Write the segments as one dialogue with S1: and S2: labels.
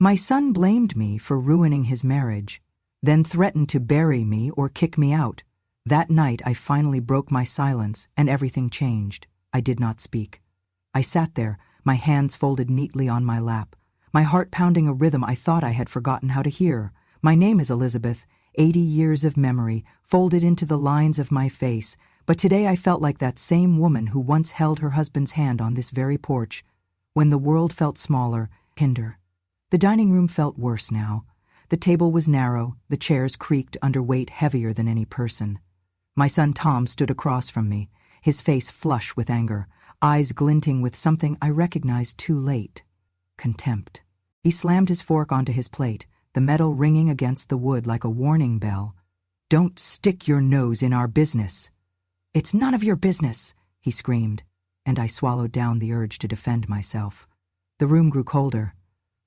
S1: My son blamed me for ruining his marriage, then threatened to bury me or kick me out. That night I finally broke my silence and everything changed. I did not speak. I sat there, my hands folded neatly on my lap, my heart pounding a rhythm I thought I had forgotten how to hear. My name is Elizabeth, 80 years of memory folded into the lines of my face, but today I felt like that same woman who once held her husband's hand on this very porch, when the world felt smaller, kinder. The dining room felt worse now. The table was narrow, the chairs creaked under weight heavier than any person. My son Tom stood across from me, his face flush with anger, eyes glinting with something I recognized too late: contempt. He slammed his fork onto his plate, the metal ringing against the wood like a warning bell. "Don't stick your nose in our business." "It's none of your business," he screamed, and I swallowed down the urge to defend myself. The room grew colder.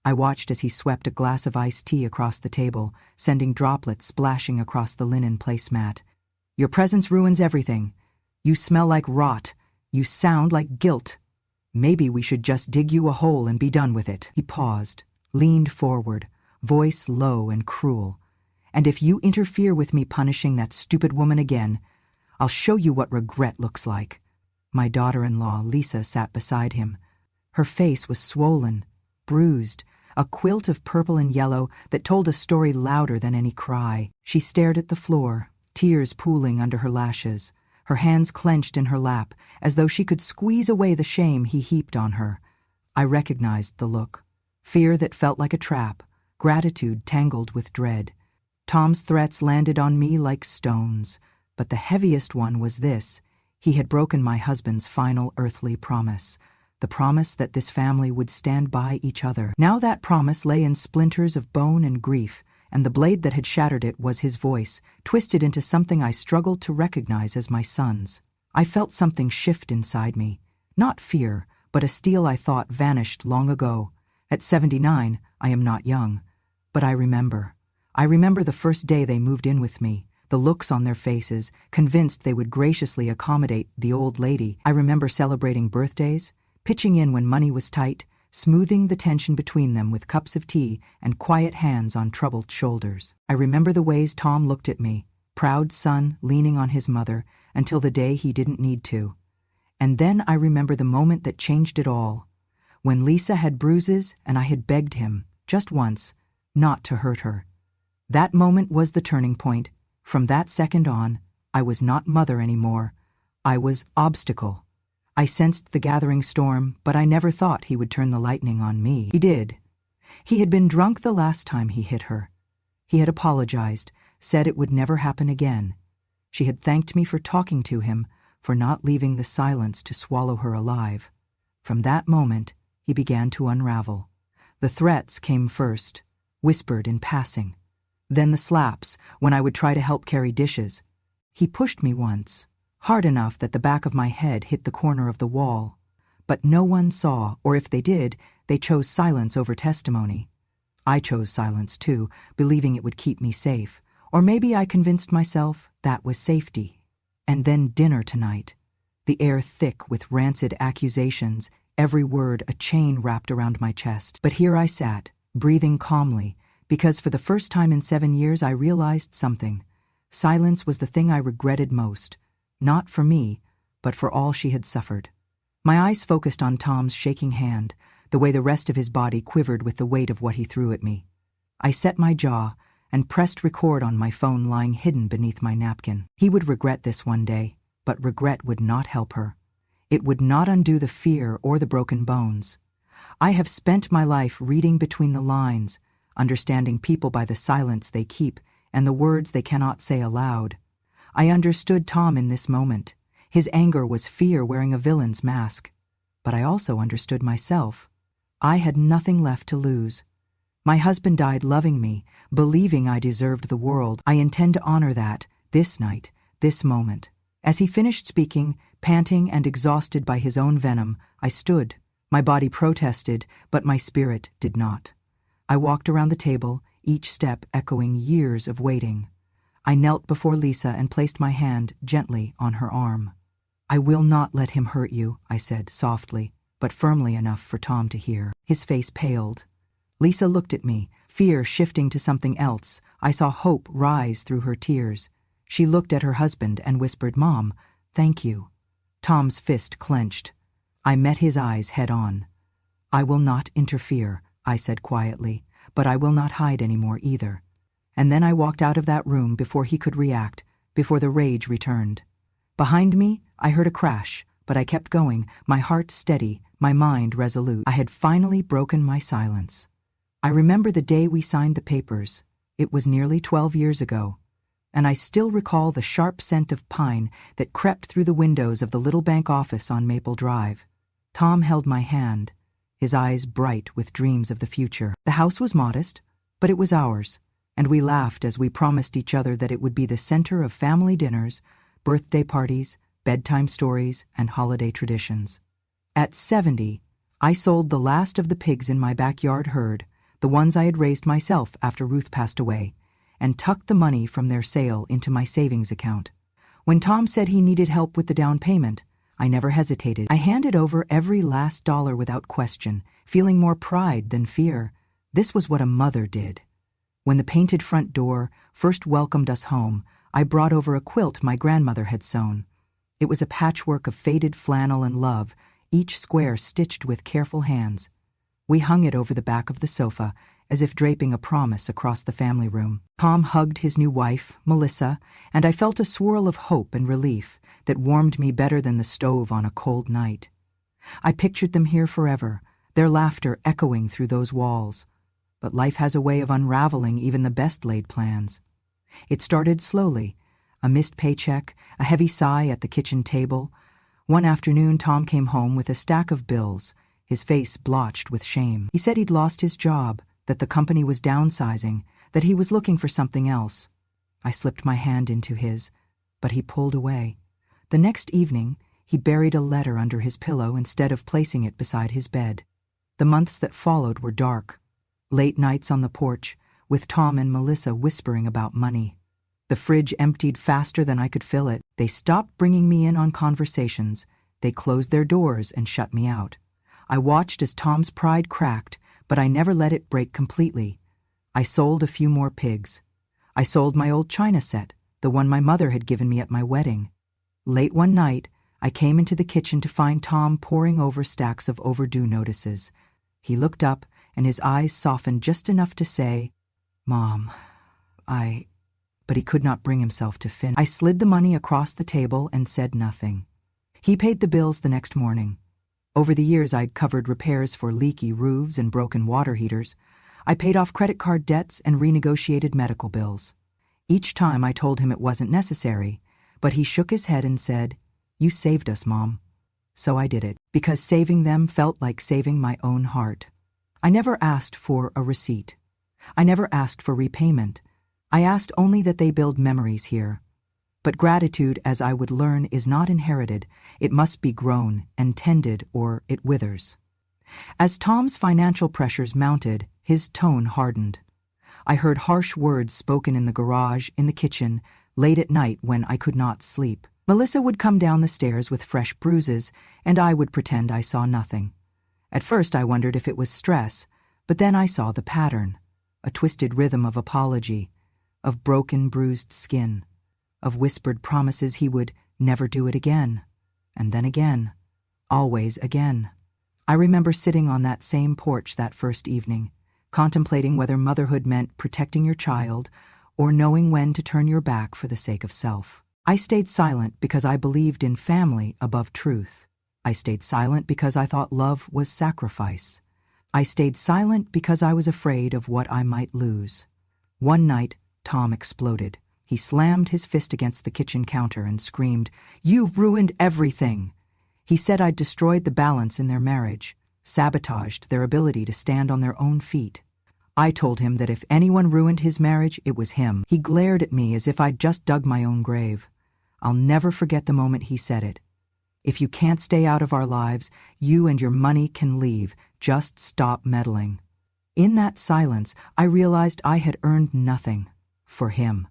S1: I watched as he swept a glass of iced tea across the table, sending droplets splashing across the linen placemat. "Your presence ruins everything. You smell like rot. You sound like guilt. Maybe we should just dig you a hole and be done with it." He paused, leaned forward, voice low and cruel. "And if you interfere with me punishing that stupid woman again, I'll show you what regret looks like." My daughter-in-law, Lisa, sat beside him. Her face was swollen, bruised, a quilt of purple and yellow that told a story louder than any cry. She stared at the floor, tears pooling under her lashes, her hands clenched in her lap, as though she could squeeze away the shame he heaped on her. I recognized the look. Fear that felt like a trap, gratitude tangled with dread. Tom's threats landed on me like stones, but the heaviest one was this: he had broken my husband's final earthly promise. The promise that this family would stand by each other. Now that promise lay in splinters of bone and grief, and the blade that had shattered it was his voice, twisted into something I struggled to recognize as my son's. I felt something shift inside me. Not fear, but a steel I thought vanished long ago. At 79, I am not young. But I remember. I remember the first day they moved in with me, the looks on their faces, convinced they would graciously accommodate the old lady. I remember celebrating birthdays, pitching in when money was tight, smoothing the tension between them with cups of tea and quiet hands on troubled shoulders. I remember the ways Tom looked at me, proud son leaning on his mother, until the day he didn't need to. And then I remember the moment that changed it all, when Lisa had bruises and I had begged him, just once, not to hurt her. That moment was the turning point. From that second on, I was not mother anymore. I was obstacle. I sensed the gathering storm, but I never thought he would turn the lightning on me. He did. He had been drunk the last time he hit her. He had apologized, said it would never happen again. She had thanked me for talking to him, for not leaving the silence to swallow her alive. From that moment, he began to unravel. The threats came first, whispered in passing. Then the slaps, when I would try to help carry dishes. He pushed me once, hard enough that the back of my head hit the corner of the wall. But no one saw, or if they did, they chose silence over testimony. I chose silence too, believing it would keep me safe. Or maybe I convinced myself that was safety. And then dinner tonight. The air thick with rancid accusations, every word a chain wrapped around my chest. But here I sat, breathing calmly, because for the first time in 7 years I realized something. Silence was the thing I regretted most. Not for me, but for all she had suffered. My eyes focused on Tom's shaking hand, the way the rest of his body quivered with the weight of what he threw at me. I set my jaw and pressed record on my phone lying hidden beneath my napkin. He would regret this one day, but regret would not help her. It would not undo the fear or the broken bones. I have spent my life reading between the lines, understanding people by the silence they keep and the words they cannot say aloud. I understood Tom in this moment. His anger was fear wearing a villain's mask. But I also understood myself. I had nothing left to lose. My husband died loving me, believing I deserved the world. I intend to honor that, this night, this moment. As he finished speaking, panting and exhausted by his own venom, I stood. My body protested, but my spirit did not. I walked around the table, each step echoing years of waiting. I knelt before Lisa and placed my hand gently on her arm. "I will not let him hurt you," I said softly, but firmly enough for Tom to hear. His face paled. Lisa looked at me, fear shifting to something else. I saw hope rise through her tears. She looked at her husband and whispered, "Mom, thank you." Tom's fist clenched. I met his eyes head on. "I will not interfere," I said quietly, "but I will not hide anymore either." And then I walked out of that room before he could react, before the rage returned. Behind me, I heard a crash, but I kept going, my heart steady, my mind resolute. I had finally broken my silence. I remember the day we signed the papers. It was nearly 12 years ago, and I still recall the sharp scent of pine that crept through the windows of the little bank office on Maple Drive. Tom held my hand, his eyes bright with dreams of the future. The house was modest, but it was ours, and we laughed as we promised each other that it would be the center of family dinners, birthday parties, bedtime stories, and holiday traditions. At 70, I sold the last of the pigs in my backyard herd, the ones I had raised myself after Ruth passed away, and tucked the money from their sale into my savings account. When Tom said he needed help with the down payment, I never hesitated. I handed over every last dollar without question, feeling more pride than fear. This was what a mother did. When the painted front door first welcomed us home, I brought over a quilt my grandmother had sewn. It was a patchwork of faded flannel and love, each square stitched with careful hands. We hung it over the back of the sofa, as if draping a promise across the family room. Tom hugged his new wife, Melissa, and I felt a swirl of hope and relief that warmed me better than the stove on a cold night. I pictured them here forever, their laughter echoing through those walls. But life has a way of unraveling even the best-laid plans. It started slowly, a missed paycheck, a heavy sigh at the kitchen table. One afternoon, Tom came home with a stack of bills, his face blotched with shame. He said he'd lost his job, that the company was downsizing, that he was looking for something else. I slipped my hand into his, but he pulled away. The next evening, he buried a letter under his pillow instead of placing it beside his bed. The months that followed were dark. Late nights on the porch, with Tom and Melissa whispering about money. The fridge emptied faster than I could fill it. They stopped bringing me in on conversations. They closed their doors and shut me out. I watched as Tom's pride cracked, but I never let it break completely. I sold a few more pigs. I sold my old china set, the one my mother had given me at my wedding. Late one night, I came into the kitchen to find Tom poring over stacks of overdue notices. He looked up, and his eyes softened just enough to say, "Mom, But he could not bring himself to finish. I slid the money across the table and said nothing. He paid the bills the next morning. Over the years, I'd covered repairs for leaky roofs and broken water heaters. I paid off credit card debts and renegotiated medical bills. Each time I told him it wasn't necessary, but he shook his head and said, "You saved us, Mom." So I did it, because saving them felt like saving my own heart. I never asked for a receipt. I never asked for repayment. I asked only that they build memories here. But gratitude, as I would learn, is not inherited. It must be grown and tended, or it withers. As Tom's financial pressures mounted, his tone hardened. I heard harsh words spoken in the garage, in the kitchen, late at night when I could not sleep. Melissa would come down the stairs with fresh bruises, and I would pretend I saw nothing. At first I wondered if it was stress, but then I saw the pattern, a twisted rhythm of apology, of broken, bruised skin, of whispered promises he would never do it again, and then again, always again. I remember sitting on that same porch that first evening, contemplating whether motherhood meant protecting your child or knowing when to turn your back for the sake of self. I stayed silent because I believed in family above truth. I stayed silent because I thought love was sacrifice. I stayed silent because I was afraid of what I might lose. One night, Tom exploded. He slammed his fist against the kitchen counter and screamed, "You've ruined everything!" He said I'd destroyed the balance in their marriage, sabotaged their ability to stand on their own feet. I told him that if anyone ruined his marriage, it was him. He glared at me as if I'd just dug my own grave. I'll never forget the moment he said it. "If you can't stay out of our lives, you and your money can leave. Just stop meddling." In that silence, I realized I had earned nothing for him.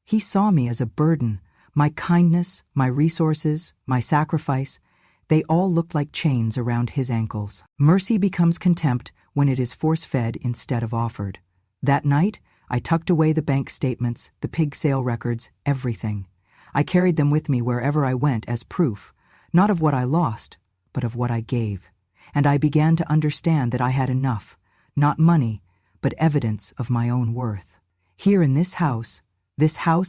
S1: He saw me as a burden. My kindness, my resources, my sacrifice, they all looked like chains around his ankles. Mercy becomes contempt when it is force-fed instead of offered. That night, I tucked away the bank statements, the pig sale records, everything. I carried them with me wherever I went as proof, not of what I lost, but of what I gave. And I began to understand that I had enough, not money, but evidence of my own worth. Here in this house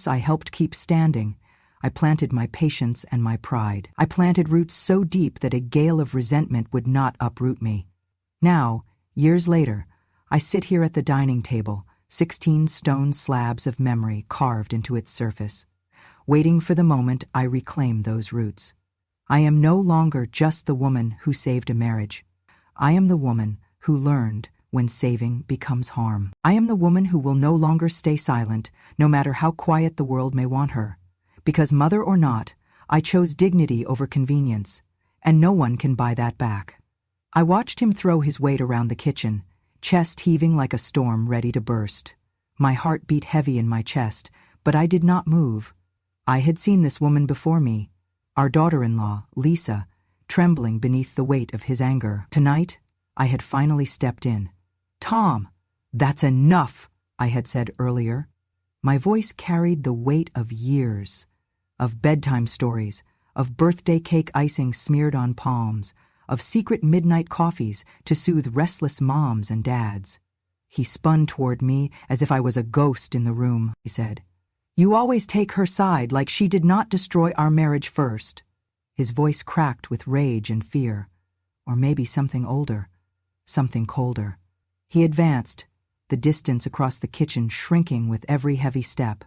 S1: I helped keep standing, I planted my patience and my pride. I planted roots so deep that a gale of resentment would not uproot me. Now, years later, I sit here at the dining table, 16 stone slabs of memory carved into its surface, waiting for the moment I reclaim those roots. I am no longer just the woman who saved a marriage. I am the woman who learned when saving becomes harm. I am the woman who will no longer stay silent, no matter how quiet the world may want her. Because mother or not, I chose dignity over convenience, and no one can buy that back. I watched him throw his weight around the kitchen, chest heaving like a storm ready to burst. My heart beat heavy in my chest, but I did not move. I had seen this woman before me, our daughter-in-law, Lisa, trembling beneath the weight of his anger. Tonight, I had finally stepped in. "Tom, that's enough," I had said earlier. My voice carried the weight of years, of bedtime stories, of birthday cake icing smeared on palms, of secret midnight coffees to soothe restless moms and dads. He spun toward me as if I was a ghost in the room. He said, "You always take her side like she did not destroy our marriage first." His voice cracked with rage and fear, or maybe something older, something colder. He advanced, the distance across the kitchen shrinking with every heavy step.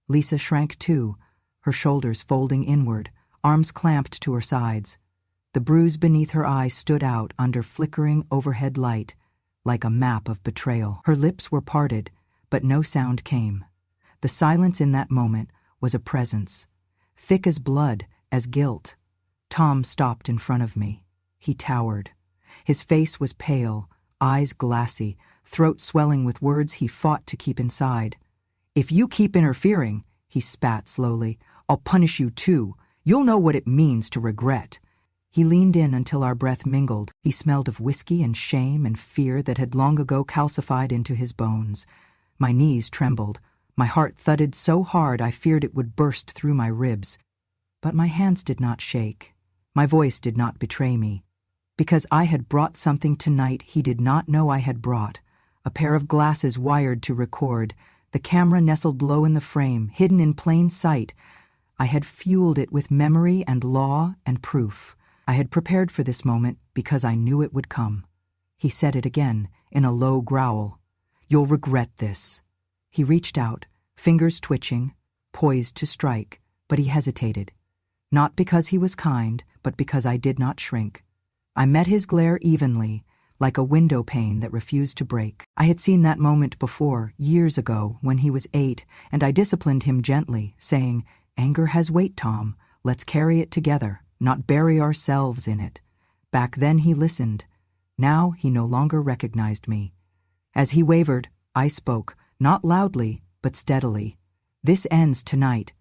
S1: Lisa shrank too, her shoulders folding inward, arms clamped to her sides. The bruise beneath her eye stood out under flickering overhead light, like a map of betrayal. Her lips were parted, but no sound came. The silence in that moment was a presence, thick as blood, as guilt. Tom stopped in front of me. He towered. His face was pale, eyes glassy, throat swelling with words he fought to keep inside. "If you keep interfering," he spat slowly, "I'll punish you too. You'll know what it means to regret." He leaned in until our breath mingled. He smelled of whiskey and shame and fear that had long ago calcified into his bones. My knees trembled. My heart thudded so hard I feared it would burst through my ribs. But my hands did not shake. My voice did not betray me. Because I had brought something tonight he did not know I had brought. A pair of glasses wired to record, the camera nestled low in the frame, hidden in plain sight. I had fueled it with memory and law and proof. I had prepared for this moment because I knew it would come. He said it again, in a low growl. "You'll regret this." He reached out, fingers twitching, poised to strike, but he hesitated. Not because he was kind, but because I did not shrink. I met his glare evenly, like a window pane that refused to break. I had seen that moment before, years ago, when he was 8, and I disciplined him gently, saying, "Anger has weight, Tom. Let's carry it together, not bury ourselves in it." Back then he listened. Now he no longer recognized me. As he wavered, I spoke, not loudly, but steadily. "This ends tonight."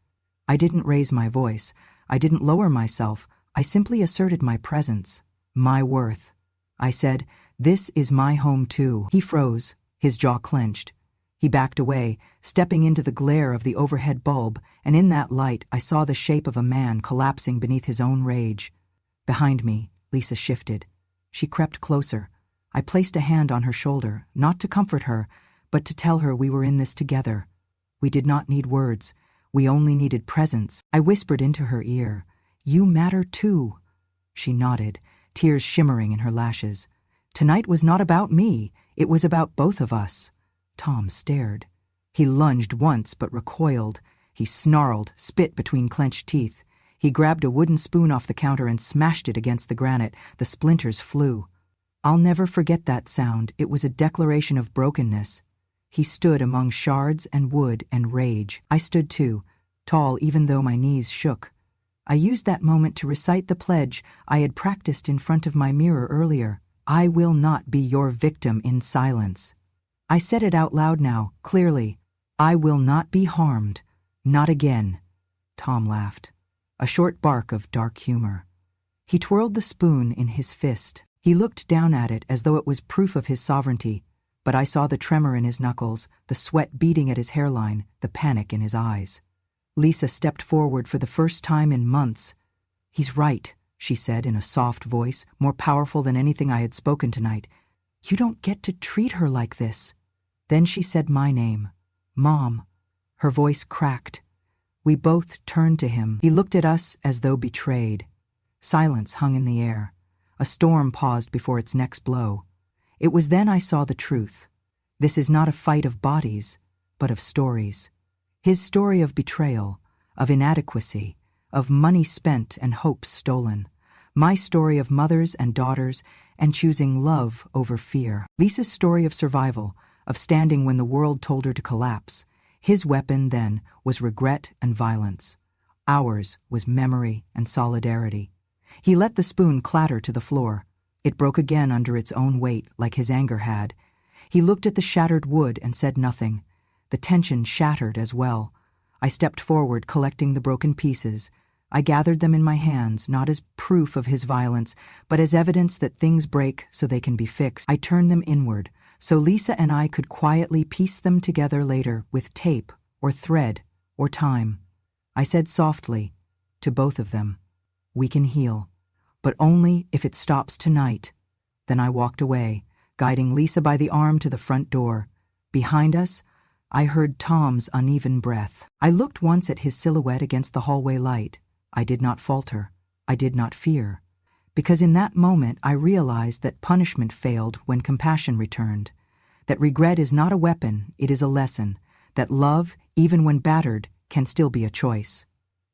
S1: I didn't raise my voice. I didn't lower myself. I simply asserted my presence, my worth. I said, "This is my home too." He froze, his jaw clenched. He backed away, stepping into the glare of the overhead bulb, and in that light I saw the shape of a man collapsing beneath his own rage. Behind me, Lisa shifted. She crept closer. I placed a hand on her shoulder, not to comfort her, but to tell her we were in this together. We did not need words. We only needed presence. I whispered into her ear, "You matter too." She nodded, tears shimmering in her lashes. Tonight was not about me. It was about both of us. Tom stared. He lunged once but recoiled. He snarled, spit between clenched teeth. He grabbed a wooden spoon off the counter and smashed it against the granite. The splinters flew. I'll never forget that sound. It was a declaration of brokenness. He stood among shards and wood and rage. I stood too, tall even though my knees shook. I used that moment to recite the pledge I had practiced in front of my mirror earlier. "I will not be your victim in silence." I said it out loud now, clearly. "I will not be harmed. Not again." Tom laughed, a short bark of dark humor. He twirled the spoon in his fist. He looked down at it as though it was proof of his sovereignty, but I saw the tremor in his knuckles, the sweat beating at his hairline, the panic in his eyes. Lisa stepped forward for the first time in months. "He's right," she said in a soft voice, more powerful than anything I had spoken tonight. "You don't get to treat her like this." Then she said my name. "Mom." Her voice cracked. We both turned to him. He looked at us as though betrayed. Silence hung in the air. A storm paused before its next blow. It was then I saw the truth. This is not a fight of bodies, but of stories. His story of betrayal, of inadequacy, of money spent and hopes stolen. My story of mothers and daughters and choosing love over fear. Lisa's story of survival, of standing when the world told her to collapse. His weapon then was regret and violence. Ours was memory and solidarity. He let the spoon clatter to the floor. It broke again under its own weight, like his anger had. He looked at the shattered wood and said nothing. The tension shattered as well. I stepped forward, collecting the broken pieces. I gathered them in my hands, not as proof of his violence, but as evidence that things break so they can be fixed. I turned them inward, so Lisa and I could quietly piece them together later with tape or thread or time. I said softly to both of them, "We can heal, but only if it stops tonight." Then I walked away, guiding Lisa by the arm to the front door. Behind us, I heard Tom's uneven breath. I looked once at his silhouette against the hallway light. I did not falter. I did not fear. Because in that moment I realized that punishment failed when compassion returned. That regret is not a weapon, it is a lesson. That love, even when battered, can still be a choice.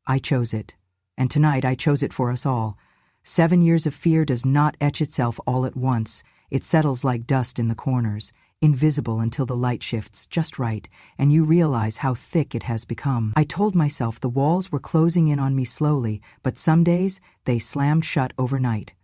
S1: I chose it. And tonight I chose it for us all. 7 years of fear does not etch itself all at once. It settles like dust in the corners, invisible until the light shifts just right, and you realize how thick it has become. I told myself the walls were closing in on me slowly, but some days they slammed shut overnight.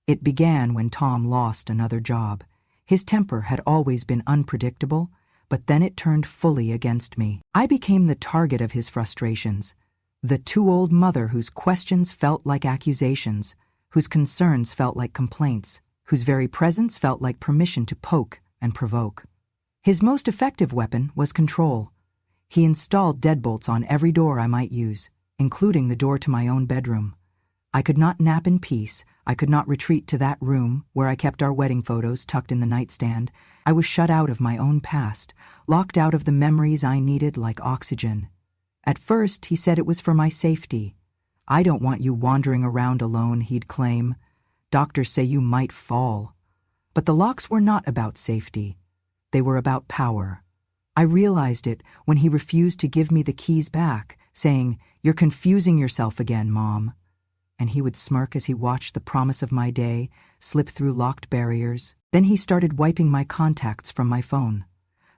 S1: It began when Tom lost another job. His temper had always been unpredictable, but then it turned fully against me. I became the target of his frustrations. The too-old mother whose questions felt like accusations, whose concerns felt like complaints, whose very presence felt like permission to poke and provoke. His most effective weapon was control. He installed deadbolts on every door I might use, including the door to my own bedroom. I could not nap in peace. I could not retreat to that room where I kept our wedding photos tucked in the nightstand. I was shut out of my own past, locked out of the memories I needed like oxygen. At first, he said it was for my safety. "I don't want you wandering around alone," he'd claim. "Doctors say you might fall." But the locks were not about safety. They were about power. I realized it when he refused to give me the keys back, saying, "You're confusing yourself again, Mom." And he would smirk as he watched the promise of my day slip through locked barriers. Then he started wiping my contacts from my phone.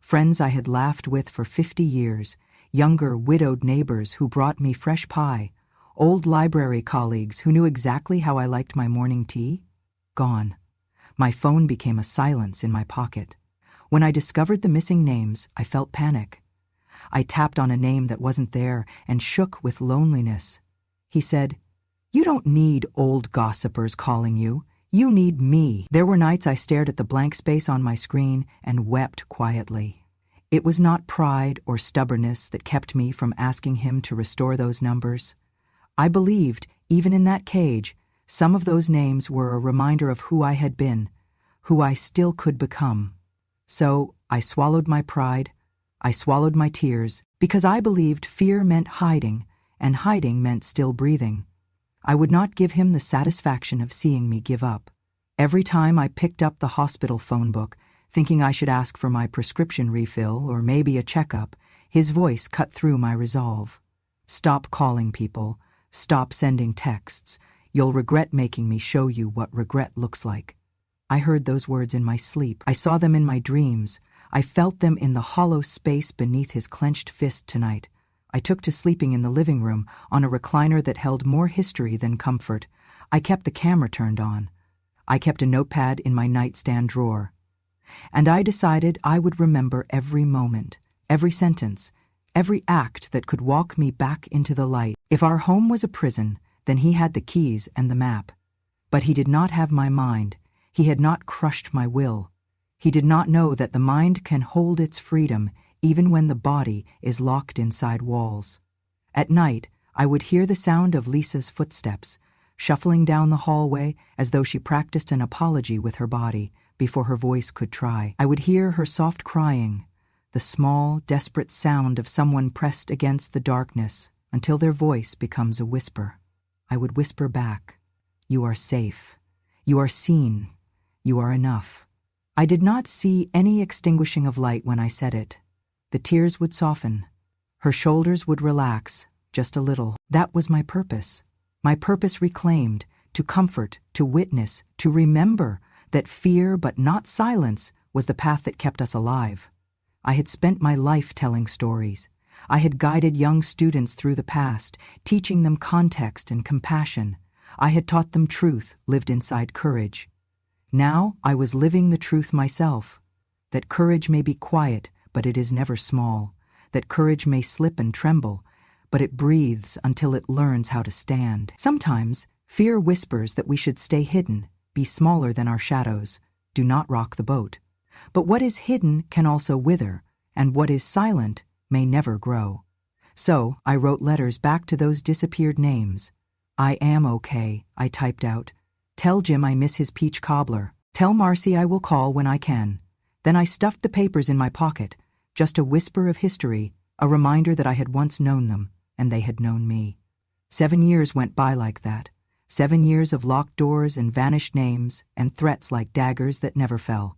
S1: Friends I had laughed with for 50 years, younger, widowed neighbors who brought me fresh pie, old library colleagues who knew exactly how I liked my morning tea. Gone. My phone became a silence in my pocket. When I discovered the missing names, I felt panic. I tapped on a name that wasn't there and shook with loneliness. He said, "You don't need old gossipers calling you. You need me." There were nights I stared at the blank space on my screen and wept quietly. It was not pride or stubbornness that kept me from asking him to restore those numbers. I believed, even in that cage, some of those names were a reminder of who I had been, who I still could become. So I swallowed my pride, I swallowed my tears, because I believed fear meant hiding, and hiding meant still breathing. I would not give him the satisfaction of seeing me give up. Every time I picked up the hospital phone book, thinking I should ask for my prescription refill or maybe a checkup, his voice cut through my resolve. "Stop calling people. Stop sending texts. You'll regret making me show you what regret looks like." I heard those words in my sleep. I saw them in my dreams. I felt them in the hollow space beneath his clenched fist tonight. I took to sleeping in the living room on a recliner that held more history than comfort. I kept the camera turned on. I kept a notepad in my nightstand drawer. And I decided I would remember every moment, every sentence, every act that could walk me back into the light. If our home was a prison, then he had the keys and the map. But he did not have my mind. He had not crushed my will. He did not know that the mind can hold its freedom even when the body is locked inside walls. At night, I would hear the sound of Lisa's footsteps, shuffling down the hallway as though she practiced an apology with her body before her voice could try. I would hear her soft crying, the small, desperate sound of someone pressed against the darkness until their voice becomes a whisper. I would whisper back, "You are safe. You are seen. You are enough." I did not see any extinguishing of light when I said it. The tears would soften. Her shoulders would relax, just a little. That was my purpose. My purpose reclaimed, to comfort, to witness, to remember that fear but not silence was the path that kept us alive. I had spent my life telling stories. I had guided young students through the past, teaching them context and compassion. I had taught them truth lived inside courage. Now I was living the truth myself, that courage may be quiet, but it is never small, that courage may slip and tremble, but it breathes until it learns how to stand. Sometimes fear whispers that we should stay hidden, be smaller than our shadows, do not rock the boat. But what is hidden can also wither, and what is silent may never grow. So I wrote letters back to those disappeared names. "I am okay," I typed out. "Tell Jim I miss his peach cobbler. Tell Marcy I will call when I can." Then I stuffed the papers in my pocket, just a whisper of history, a reminder that I had once known them, and they had known me. 7 years went by like that. 7 years of locked doors and vanished names, and threats like daggers that never fell.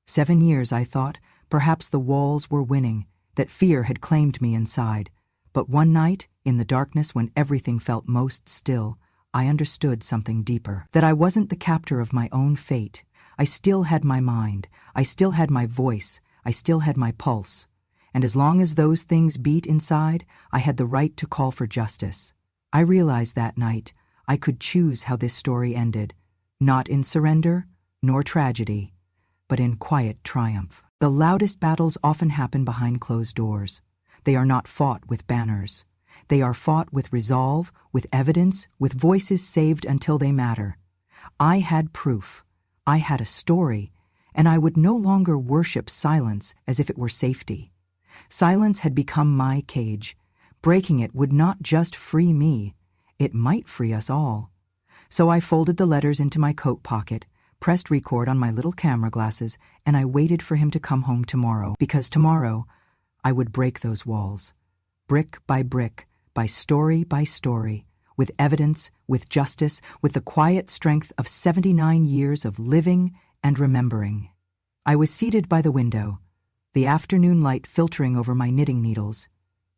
S1: 7 years, I thought, perhaps the walls were winning, that fear had claimed me inside. But one night, in the darkness when everything felt most still, I understood something deeper, that I wasn't the captor of my own fate. I still had my mind, I still had my voice, I still had my pulse. And as long as those things beat inside, I had the right to call for justice. I realized that night I could choose how this story ended, not in surrender, nor tragedy, but in quiet triumph. The loudest battles often happen behind closed doors. They are not fought with banners. They are fought with resolve, with evidence, with voices saved until they matter. I had proof. I had a story, and I would no longer worship silence as if it were safety. Silence had become my cage. Breaking it would not just free me, it might free us all. So I folded the letters into my coat pocket, pressed record on my little camera glasses, and I waited for him to come home tomorrow, because tomorrow I would break those walls. Brick by story, with evidence, with justice, with the quiet strength of 79 years of living and remembering. I was seated by the window, the afternoon light filtering over my knitting needles,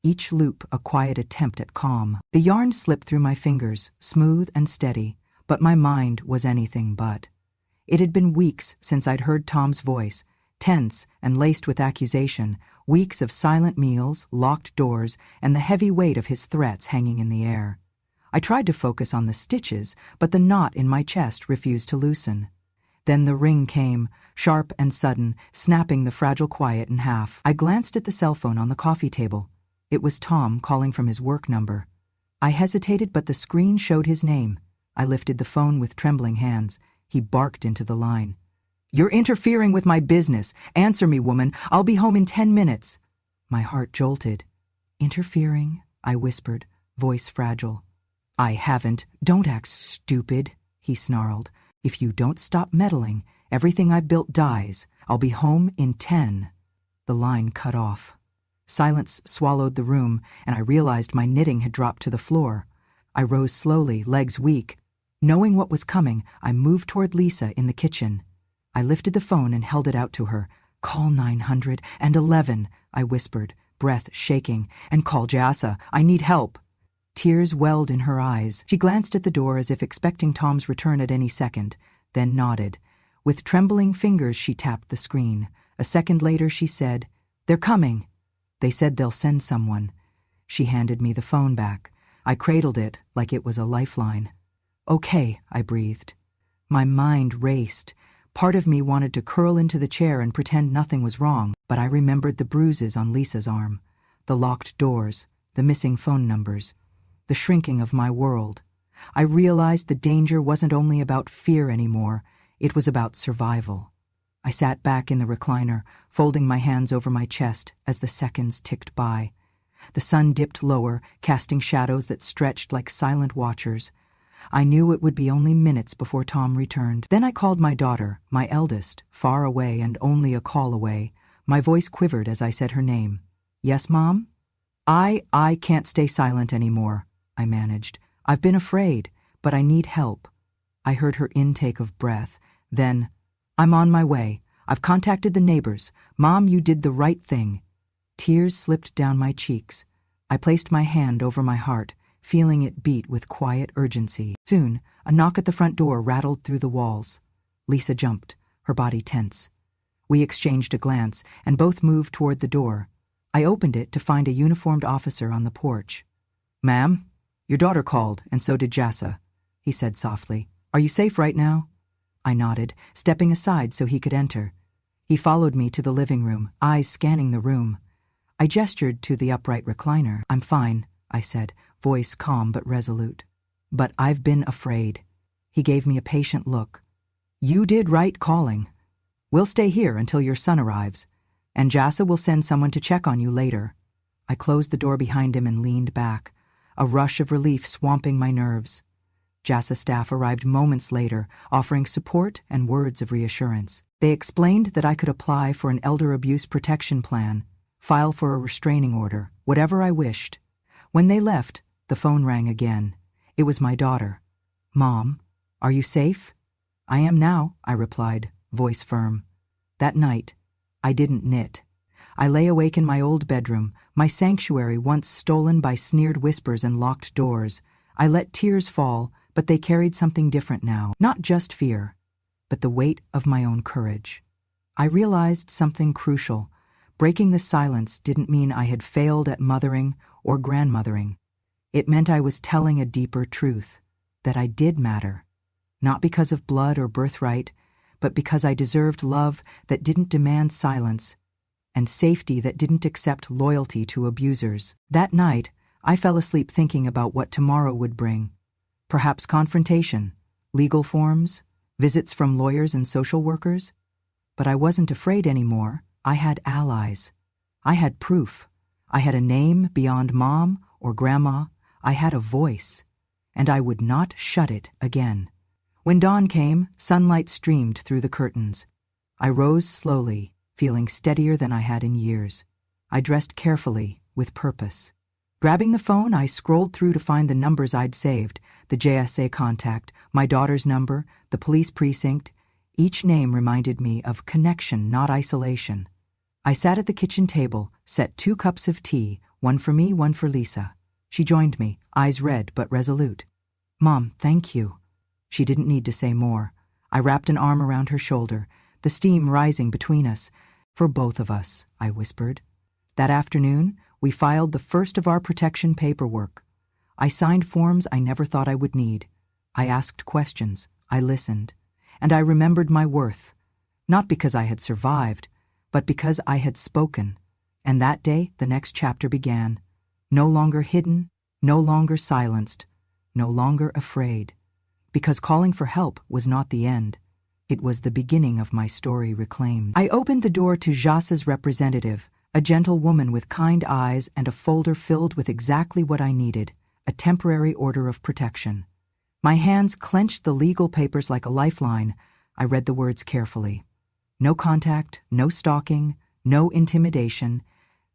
S1: each loop a quiet attempt at calm. The yarn slipped through my fingers, smooth and steady, but my mind was anything but. It had been weeks since I'd heard Tom's voice, tense and laced with accusation, weeks of silent meals, locked doors, and the heavy weight of his threats hanging in the air. I tried to focus on the stitches, but the knot in my chest refused to loosen. Then the ring came, sharp and sudden, snapping the fragile quiet in half. I glanced at the cell phone on the coffee table. It was Tom calling from his work number. I hesitated, but the screen showed his name. I lifted the phone with trembling hands. He barked into the line. "You're interfering with my business. Answer me, woman. I'll be home in 10 minutes. My heart jolted. "Interfering?" I whispered, voice fragile. "I haven't. Don't act stupid," he snarled. "If you don't stop meddling, everything I've built dies. I'll be home in 10. The line cut off. Silence swallowed the room, and I realized my knitting had dropped to the floor. I rose slowly, legs weak. Knowing what was coming, I moved toward Lisa in the kitchen. I lifted the phone and held it out to her. "Call 911, I whispered, breath shaking, "and call Jassa. I need help." Tears welled in her eyes. She glanced at the door as if expecting Tom's return at any second, then nodded. With trembling fingers, she tapped the screen. A second later, she said, "They're coming." "They said they'll send someone." She handed me the phone back. I cradled it like it was a lifeline. "Okay," I breathed. My mind raced. Part of me wanted to curl into the chair and pretend nothing was wrong, but I remembered the bruises on Lisa's arm, the locked doors, the missing phone numbers, the shrinking of my world. I realized the danger wasn't only about fear anymore. It was about survival. I sat back in the recliner, folding my hands over my chest as the seconds ticked by. The sun dipped lower, casting shadows that stretched like silent watchers. I knew it would be only minutes before Tom returned. Then I called my daughter, my eldest, far away and only a call away. My voice quivered as I said her name. "Yes, Mom?" I can't stay silent anymore," I managed. "I've been afraid, but I need help." I heard her intake of breath. Then, "I'm on my way. I've contacted the neighbors. Mom, you did the right thing." Tears slipped down my cheeks. I placed my hand over my heart, feeling it beat with quiet urgency. Soon, a knock at the front door rattled through the walls. Lisa jumped, her body tense. We exchanged a glance, and both moved toward the door. I opened it to find a uniformed officer on the porch. "Ma'am, your daughter called, and so did Jassa," he said softly. "Are you safe right now?" I nodded, stepping aside so he could enter. He followed me to the living room, eyes scanning the room. I gestured to the upright recliner. "I'm fine," I said, voice calm but resolute. "But I've been afraid." He gave me a patient look. "You did right calling. We'll stay here until your son arrives, and Jassa will send someone to check on you later." I closed the door behind him and leaned back, a rush of relief swamping my nerves. Jassa staff arrived moments later, offering support and words of reassurance. They explained that I could apply for an elder abuse protection plan, file for a restraining order, whatever I wished. When they left, the phone rang again. It was my daughter. "Mom, are you safe?" "I am now," I replied, voice firm. That night, I didn't knit. I lay awake in my old bedroom, my sanctuary once stolen by sneered whispers and locked doors. I let tears fall, but they carried something different now. Not just fear, but the weight of my own courage. I realized something crucial. Breaking the silence didn't mean I had failed at mothering or grandmothering. It meant I was telling a deeper truth, that I did matter. Not because of blood or birthright, but because I deserved love that didn't demand silence, and safety that didn't accept loyalty to abusers. That night, I fell asleep thinking about what tomorrow would bring. Perhaps confrontation, legal forms, visits from lawyers and social workers. But I wasn't afraid anymore. I had allies. I had proof. I had a name beyond Mom or Grandma. I had a voice, and I would not shut it again. When dawn came, sunlight streamed through the curtains. I rose slowly, feeling steadier than I had in years. I dressed carefully, with purpose. Grabbing the phone, I scrolled through to find the numbers I'd saved, the JSA contact, my daughter's number, the police precinct. Each name reminded me of connection, not isolation. I sat at the kitchen table, set 2 cups of tea, one for me, one for Lisa. She joined me, eyes red but resolute. "Mom, thank you." She didn't need to say more. I wrapped an arm around her shoulder, the steam rising between us. "For both of us," I whispered. That afternoon, we filed the first of our protection paperwork. I signed forms I never thought I would need. I asked questions. I listened. And I remembered my worth. Not because I had survived, but because I had spoken. And that day, the next chapter began. No longer hidden, no longer silenced, no longer afraid. Because calling for help was not the end. It was the beginning of my story reclaimed. I opened the door to Jassa's representative, a gentle woman with kind eyes and a folder filled with exactly what I needed, a temporary order of protection. My hands clenched the legal papers like a lifeline. I read the words carefully. No contact, no stalking, no intimidation,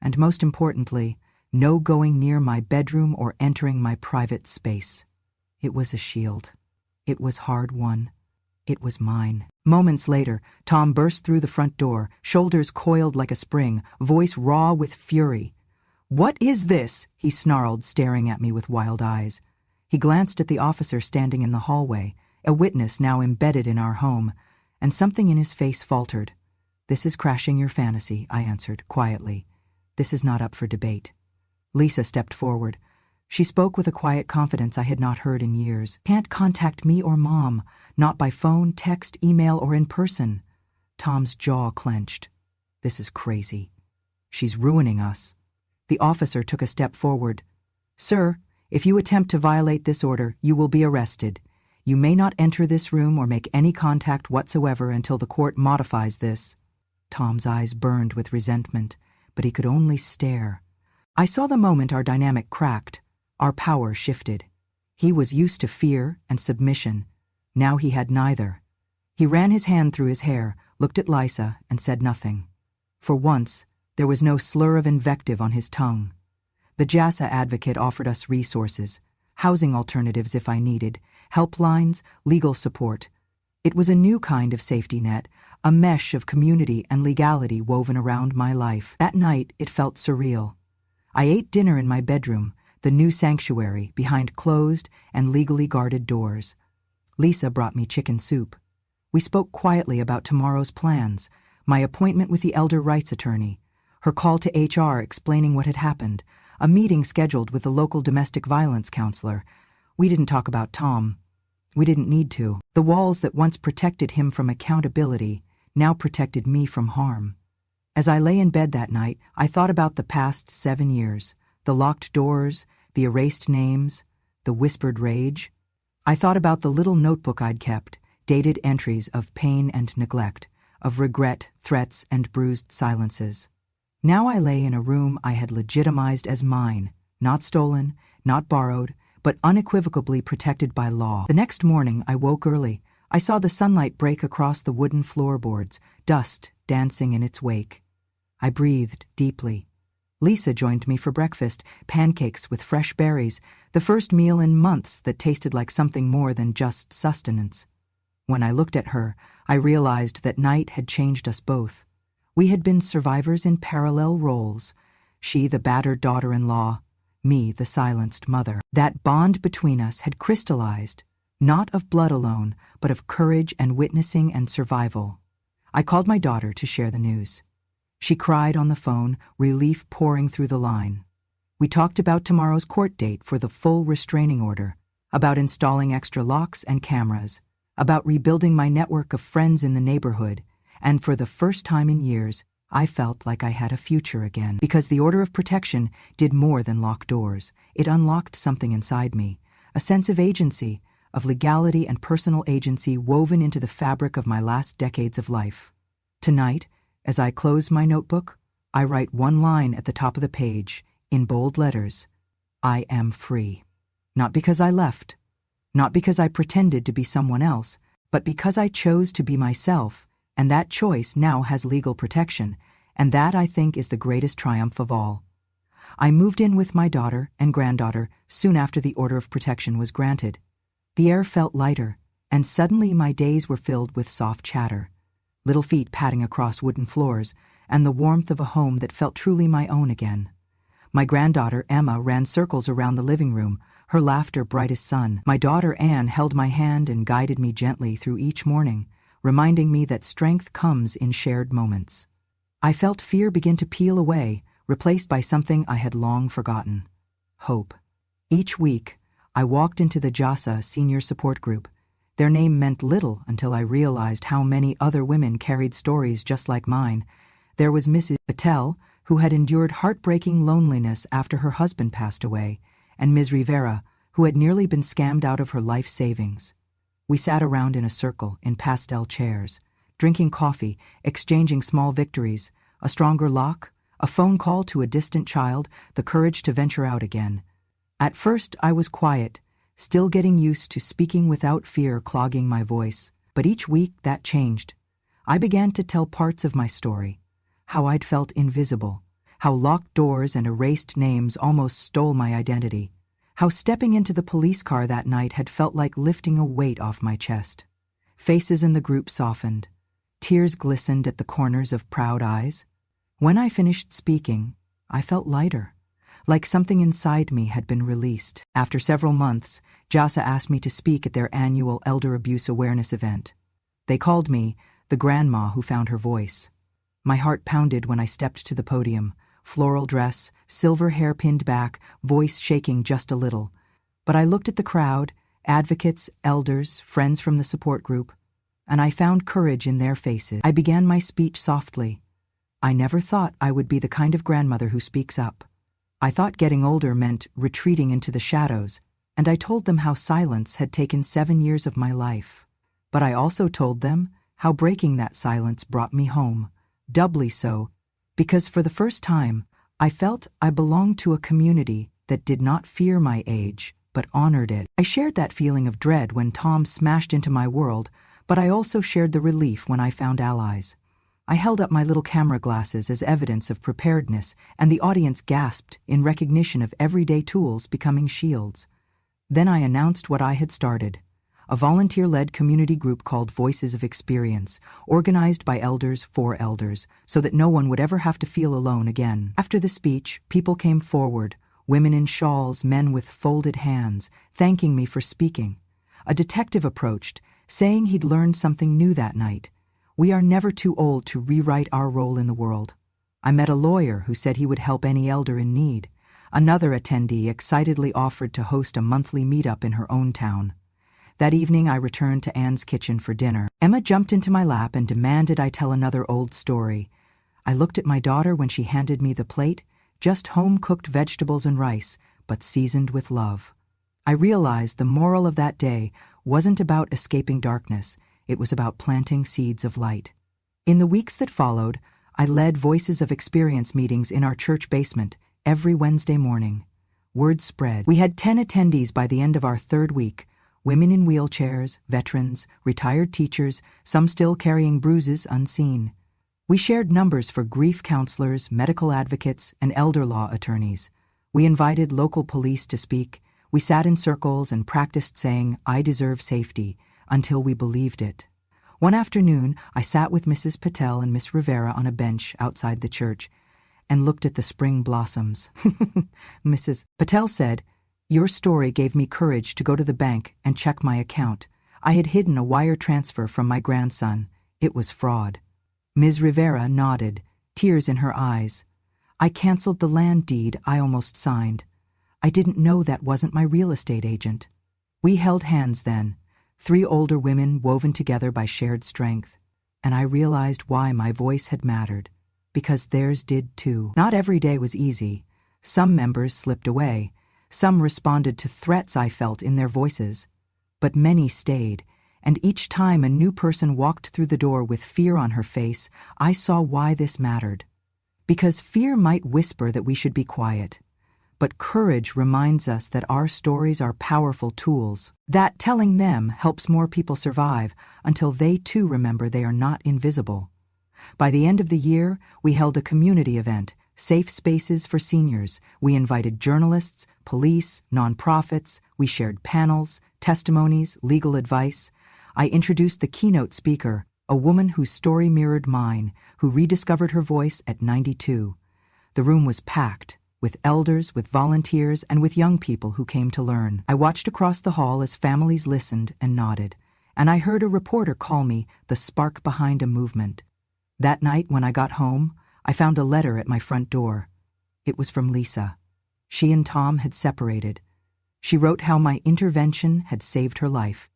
S1: and most importantly, no going near my bedroom or entering my private space. It was a shield. It was hard-won. It was mine. Moments later, Tom burst through the front door, shoulders coiled like a spring, voice raw with fury. "What is this?" he snarled, staring at me with wild eyes. He glanced at the officer standing in the hallway, a witness now embedded in our home, and something in his face faltered. "This is crashing your fantasy," I answered, quietly. "This is not up for debate." Lisa stepped forward. She spoke with a quiet confidence I had not heard in years. "Can't contact me or Mom, not by phone, text, email, or in person." Tom's jaw clenched. "This is crazy. She's ruining us." The officer took a step forward. "Sir, if you attempt to violate this order, you will be arrested. You may not enter this room or make any contact whatsoever until the court modifies this." Tom's eyes burned with resentment, but he could only stare. I saw the moment our dynamic cracked. Our power shifted. He was used to fear and submission. Now he had neither. He ran his hand through his hair, looked at Lisa, and said nothing. For once, there was no slur of invective on his tongue. The JASA advocate offered us resources, housing alternatives if I needed, helplines, legal support. It was a new kind of safety net, a mesh of community and legality woven around my life. That night, it felt surreal. I ate dinner in my bedroom, the new sanctuary, behind closed and legally guarded doors. Lisa brought me chicken soup. We spoke quietly about tomorrow's plans, my appointment with the elder rights attorney, her call to HR explaining what had happened, a meeting scheduled with the local domestic violence counselor. We didn't talk about Tom. We didn't need to. The walls that once protected him from accountability now protected me from harm. As I lay in bed that night, I thought about the past 7 years, the locked doors, the erased names, the whispered rage. I thought about the little notebook I'd kept, dated entries of pain and neglect, of regret, threats, and bruised silences. Now I lay in a room I had legitimized as mine, not stolen, not borrowed, but unequivocally protected by law. The next morning, I woke early. I saw the sunlight break across the wooden floorboards, dust dancing in its wake. I breathed deeply. Lisa joined me for breakfast, pancakes with fresh berries, the first meal in months that tasted like something more than just sustenance. When I looked at her, I realized that night had changed us both. We had been survivors in parallel roles, she the battered daughter-in-law, me the silenced mother. That bond between us had crystallized, not of blood alone, but of courage and witnessing and survival. I called my daughter to share the news. She cried on the phone, relief pouring through the line. We talked about tomorrow's court date for the full restraining order, about installing extra locks and cameras, about rebuilding my network of friends in the neighborhood, and for the first time in years, I felt like I had a future again. Because the order of protection did more than lock doors. It unlocked something inside me, a sense of agency, of legality and personal agency woven into the fabric of my last decades of life. Tonight, as I close my notebook, I write one line at the top of the page, in bold letters: I am free. Not because I left, not because I pretended to be someone else, but because I chose to be myself, and that choice now has legal protection, and that, I think, is the greatest triumph of all. I moved in with my daughter and granddaughter soon after the order of protection was granted. The air felt lighter, and suddenly my days were filled with soft chatter, little feet padding across wooden floors, and the warmth of a home that felt truly my own again. My granddaughter, Emma, ran circles around the living room, her laughter bright as sun. My daughter, Anne, held my hand and guided me gently through each morning, reminding me that strength comes in shared moments. I felt fear begin to peel away, replaced by something I had long forgotten: hope. Each week, I walked into the JASA senior support group. Their name meant little until I realized how many other women carried stories just like mine. There was Mrs. Patel, who had endured heartbreaking loneliness after her husband passed away, and Ms. Rivera, who had nearly been scammed out of her life savings. We sat around in a circle in pastel chairs, drinking coffee, exchanging small victories, a stronger lock, a phone call to a distant child, the courage to venture out again. At first, I was quiet, still getting used to speaking without fear clogging my voice. But each week, that changed. I began to tell parts of my story, how I'd felt invisible, how locked doors and erased names almost stole my identity, how stepping into the police car that night had felt like lifting a weight off my chest. Faces in the group softened. Tears glistened at the corners of proud eyes. When I finished speaking, I felt lighter, like something inside me had been released. After several months, JASA asked me to speak at their annual Elder Abuse Awareness event. They called me the grandma who found her voice. My heart pounded when I stepped to the podium, floral dress, silver hair pinned back, voice shaking just a little. But I looked at the crowd, advocates, elders, friends from the support group, and I found courage in their faces. I began my speech softly. I never thought I would be the kind of grandmother who speaks up. I thought getting older meant retreating into the shadows, and I told them how silence had taken 7 years of my life. But I also told them how breaking that silence brought me home, doubly so, because for the first time, I felt I belonged to a community that did not fear my age, but honored it. I shared that feeling of dread when Tom smashed into my world, but I also shared the relief when I found allies. I held up my little camera glasses as evidence of preparedness, and the audience gasped in recognition of everyday tools becoming shields. Then I announced what I had started, a volunteer-led community group called Voices of Experience, organized by elders for elders, so that no one would ever have to feel alone again. After the speech, people came forward, women in shawls, men with folded hands, thanking me for speaking. A detective approached, saying he'd learned something new that night. We are never too old to rewrite our role in the world. I met a lawyer who said he would help any elder in need. Another attendee excitedly offered to host a monthly meetup in her own town. That evening I returned to Anne's kitchen for dinner. Emma jumped into my lap and demanded I tell another old story. I looked at my daughter when she handed me the plate, just home-cooked vegetables and rice, but seasoned with love. I realized the moral of that day wasn't about escaping darkness, it was about planting seeds of light. In the weeks that followed, I led Voices of Experience meetings in our church basement, every Wednesday morning. Word spread. We had 10 attendees by the end of our third week, women in wheelchairs, veterans, retired teachers, some still carrying bruises unseen. We shared numbers for grief counselors, medical advocates, and elder law attorneys. We invited local police to speak. We sat in circles and practiced saying, "I deserve safety," until we believed it. One afternoon, I sat with Mrs. Patel and Miss Rivera on a bench outside the church and looked at the spring blossoms. Mrs. Patel said, "Your story gave me courage to go to the bank and check my account. I had hidden a wire transfer from my grandson. It was fraud." Ms. Rivera nodded, tears in her eyes. "I canceled the land deed I almost signed. I didn't know that wasn't my real estate agent." We held hands then, 3 older women woven together by shared strength, and I realized why my voice had mattered, because theirs did too. Not every day was easy. Some members slipped away. Some responded to threats I felt in their voices. But many stayed, and each time a new person walked through the door with fear on her face, I saw why this mattered. Because fear might whisper that we should be quiet, but courage reminds us that our stories are powerful tools, that telling them helps more people survive until they too remember they are not invisible. By the end of the year, we held a community event, Safe Spaces for Seniors. We invited journalists, police, nonprofits. We shared panels, testimonies, legal advice. I introduced the keynote speaker, a woman whose story mirrored mine, who rediscovered her voice at 92. The room was packed, with elders, with volunteers, and with young people who came to learn. I watched across the hall as families listened and nodded, and I heard a reporter call me the spark behind a movement. That night when I got home, I found a letter at my front door. It was from Lisa. She and Tom had separated. She wrote how my intervention had saved her life.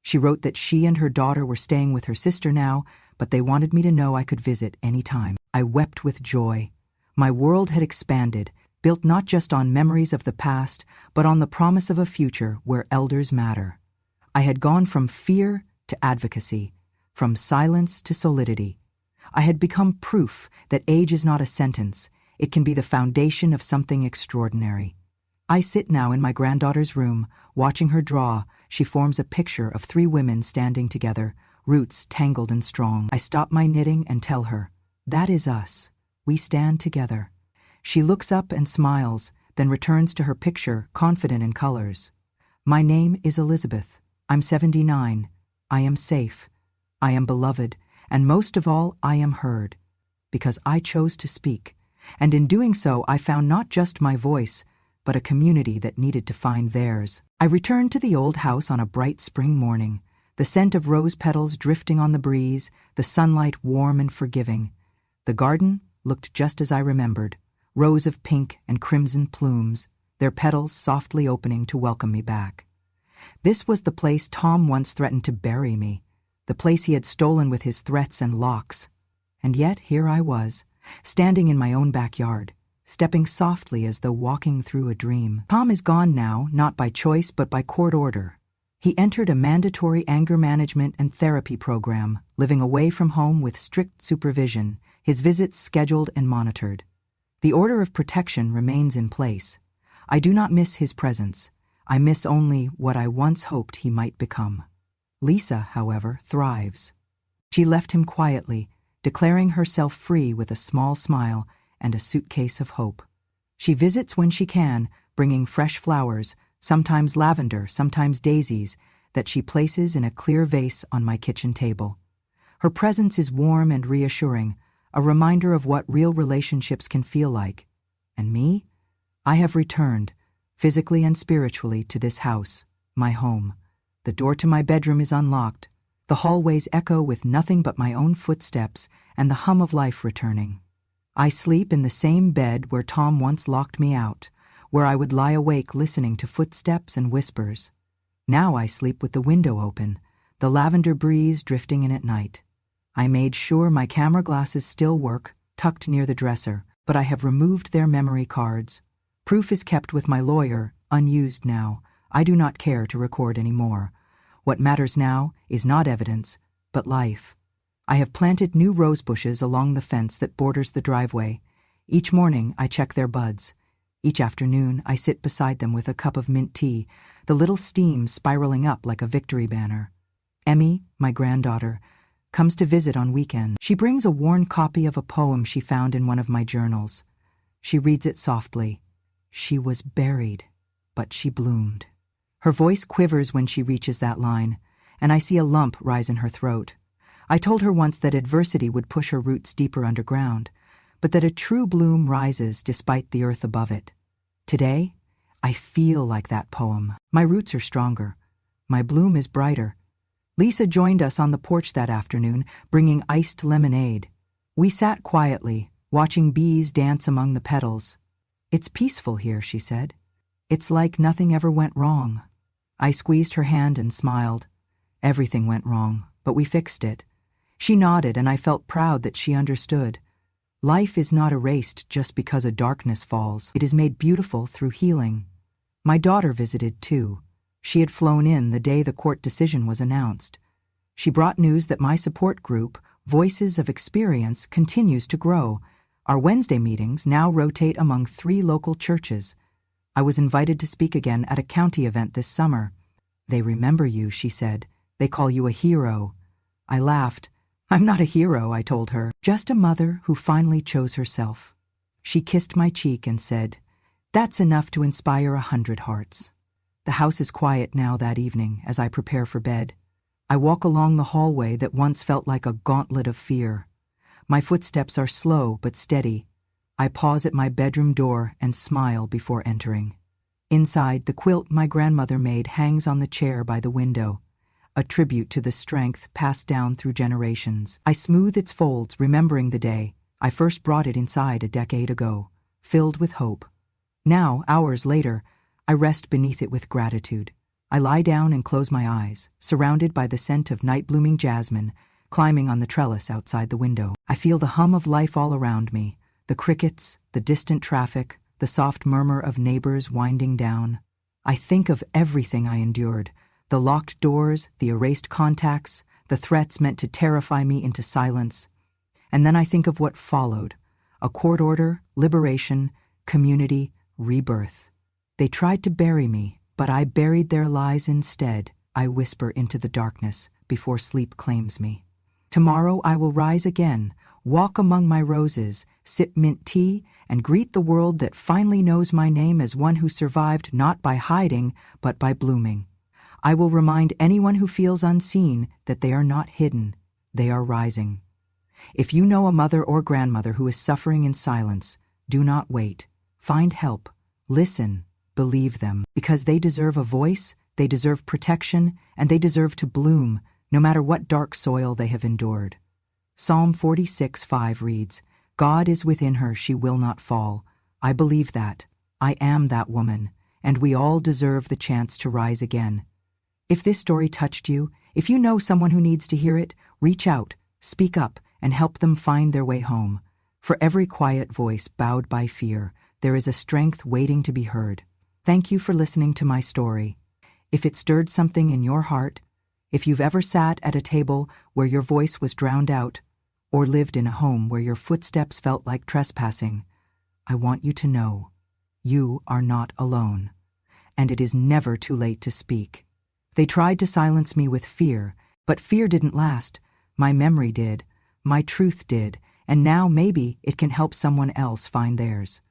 S1: She wrote that she and her daughter were staying with her sister now, but they wanted me to know I could visit any time. I wept with joy. My world had expanded, built not just on memories of the past, but on the promise of a future where elders matter. I had gone from fear to advocacy, from silence to solidity. I had become proof that age is not a sentence. It can be the foundation of something extraordinary. I sit now in my granddaughter's room, watching her draw. She forms a picture of 3 women standing together, roots tangled and strong. I stop my knitting and tell her, "That is us. We stand together." She looks up and smiles, then returns to her picture, confident in colors. "My name is Elizabeth. I'm 79. I am safe. I am beloved. And most of all, I am heard. Because I chose to speak. And in doing so, I found not just my voice, but a community that needed to find theirs." I returned to the old house on a bright spring morning, the scent of rose petals drifting on the breeze, the sunlight warm and forgiving. The garden looked just as I remembered, rows of pink and crimson plumes, their petals softly opening to welcome me back. This was the place Tom once threatened to bury me, the place he had stolen with his threats and locks. And yet here I was, standing in my own backyard, stepping softly as though walking through a dream. Tom is gone now, not by choice but by court order. He entered a mandatory anger management and therapy program, living away from home with strict supervision, his visits scheduled and monitored. The order of protection remains in place. I do not miss his presence. I miss only what I once hoped he might become. Lisa, however, thrives. She left him quietly, declaring herself free with a small smile and a suitcase of hope. She visits when she can, bringing fresh flowers, sometimes lavender, sometimes daisies, that she places in a clear vase on my kitchen table. Her presence is warm and reassuring, a reminder of what real relationships can feel like. And me? I have returned, physically and spiritually, to this house, my home. The door to my bedroom is unlocked. The hallways echo with nothing but my own footsteps and the hum of life returning. I sleep in the same bed where Tom once locked me out, where I would lie awake listening to footsteps and whispers. Now I sleep with the window open, the lavender breeze drifting in at night. I made sure my camera glasses still work, tucked near the dresser, but I have removed their memory cards. Proof is kept with my lawyer, unused now. I do not care to record anymore. What matters now is not evidence, but life. I have planted new rose bushes along the fence that borders the driveway. Each morning I check their buds. Each afternoon I sit beside them with a cup of mint tea, the little steam spiraling up like a victory banner. Emmy, my granddaughter, comes to visit on weekends. She brings a worn copy of a poem she found in one of my journals. She reads it softly. She was buried, but she bloomed. Her voice quivers when she reaches that line, and I see a lump rise in her throat. I told her once that adversity would push her roots deeper underground, but that a true bloom rises despite the earth above it. Today, I feel like that poem. My roots are stronger. My bloom is brighter. Lisa joined us on the porch that afternoon, bringing iced lemonade. We sat quietly, watching bees dance among the petals. "It's peaceful here," she said. "It's like nothing ever went wrong." I squeezed her hand and smiled. Everything went wrong, but we fixed it. She nodded, and I felt proud that she understood. Life is not erased just because a darkness falls. It is made beautiful through healing. My daughter visited too. She had flown in the day the court decision was announced. She brought news that my support group, Voices of Experience, continues to grow. Our Wednesday meetings now rotate among 3 local churches. I was invited to speak again at a county event this summer. "They remember you," she said. "They call you a hero." I laughed. "I'm not a hero," I told her, "just a mother who finally chose herself." She kissed my cheek and said, "That's enough to inspire 100 hearts." The house is quiet now that evening as I prepare for bed. I walk along the hallway that once felt like a gauntlet of fear. My footsteps are slow but steady. I pause at my bedroom door and smile before entering. Inside, the quilt my grandmother made hangs on the chair by the window, a tribute to the strength passed down through generations. I smooth its folds, remembering the day I first brought it inside a decade ago, filled with hope. Now, hours later, I rest beneath it with gratitude. I lie down and close my eyes, surrounded by the scent of night-blooming jasmine, climbing on the trellis outside the window. I feel the hum of life all around me, the crickets, the distant traffic, the soft murmur of neighbors winding down. I think of everything I endured, the locked doors, the erased contacts, the threats meant to terrify me into silence. And then I think of what followed: a court order, liberation, community, rebirth. They tried to bury me, but I buried their lies instead, I whisper into the darkness before sleep claims me. Tomorrow I will rise again, walk among my roses, sip mint tea, and greet the world that finally knows my name as one who survived not by hiding, but by blooming. I will remind anyone who feels unseen that they are not hidden, they are rising. If you know a mother or grandmother who is suffering in silence, do not wait. Find help. Listen. Believe them. Because they deserve a voice, they deserve protection, and they deserve to bloom, no matter what dark soil they have endured. Psalm 46:5 reads, "God is within her, she will not fall." I believe that. I am that woman, and we all deserve the chance to rise again. If this story touched you, if you know someone who needs to hear it, reach out, speak up, and help them find their way home. For every quiet voice bowed by fear, there is a strength waiting to be heard. Thank you for listening to my story. If it stirred something in your heart, if you've ever sat at a table where your voice was drowned out, or lived in a home where your footsteps felt like trespassing, I want you to know, you are not alone, and it is never too late to speak. They tried to silence me with fear, but fear didn't last. My memory did, my truth did, and now maybe it can help someone else find theirs.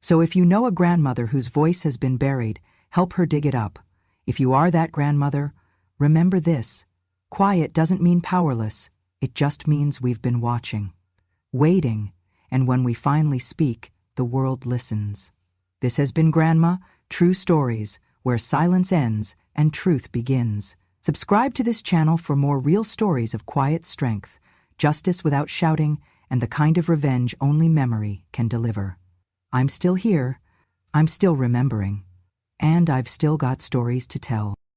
S1: So if you know a grandmother whose voice has been buried, help her dig it up. If you are that grandmother, remember this: quiet doesn't mean powerless, it just means we've been watching, waiting, and when we finally speak, the world listens. This has been Grandma, True Stories, where silence ends and truth begins. Subscribe to this channel for more real stories of quiet strength, justice without shouting, and the kind of revenge only memory can deliver. I'm still here, I'm still remembering, and I've still got stories to tell.